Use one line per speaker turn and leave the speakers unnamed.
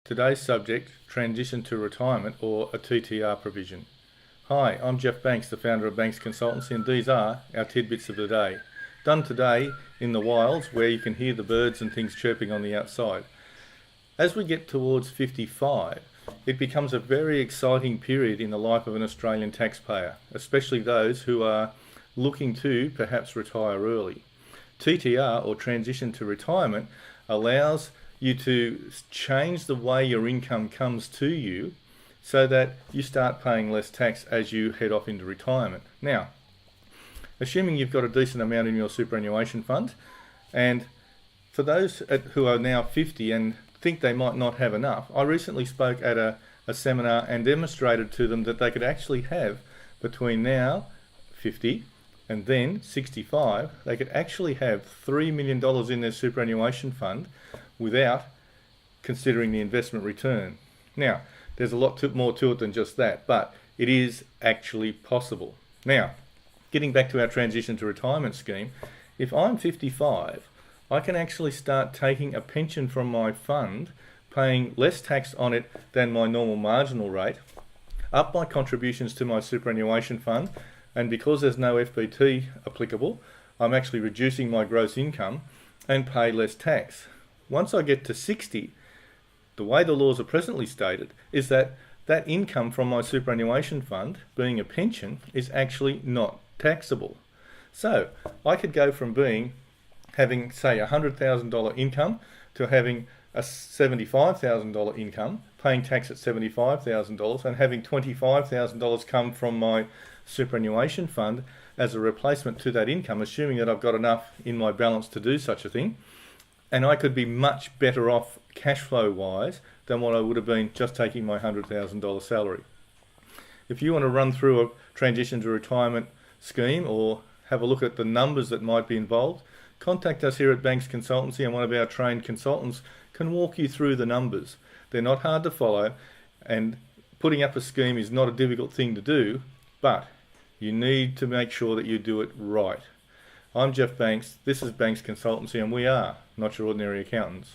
Today's subject, transition to retirement or a TTR provision. Hi, I'm Jeff Banks, the founder of Banks Consultancy, and these are our tidbits of the day. Done today in the wilds where you can hear the birds and things chirping on the outside. As we get towards 55, it becomes a very exciting period in the life of an Australian taxpayer, especially those who are looking to perhaps retire early. TTR, or transition to retirement, allows you to change the way your income comes to you so that you start paying less tax as you head off into retirement. Now, assuming you've got a decent amount in your superannuation fund, and for those who are now 50 and think they might not have enough, I recently spoke at a seminar and demonstrated to them that they could actually have, between now 50 and then 65, they could actually have $3 million in their superannuation fund without considering the investment return. Now, there's a lot more to it than just that, but it is actually possible. Now, getting back to our transition to retirement scheme, if I'm 55, I can actually start taking a pension from my fund, paying less tax on it than my normal marginal rate, up my contributions to my superannuation fund, and because there's no FBT applicable, I'm actually reducing my gross income and pay less tax. Once I get to 60, the way the laws are presently stated is that that income from my superannuation fund, being a pension, is actually not taxable. So I could go from having say a $100,000 income to having a $75,000 income, paying tax at $75,000, and having $25,000 come from my superannuation fund as a replacement to that income, assuming that I've got enough in my balance to do such a thing. And I could be much better off cash flow wise than what I would have been just taking my $100,000 salary. If you want to run through a transition to retirement scheme or have a look at the numbers that might be involved, contact us here at Banks Consultancy, and one of our trained consultants can walk you through the numbers. They're not hard to follow, and putting up a scheme is not a difficult thing to do, but you need to make sure that you do it right. I'm Jeff Banks, this is Banks Consultancy, and we are not your ordinary accountants.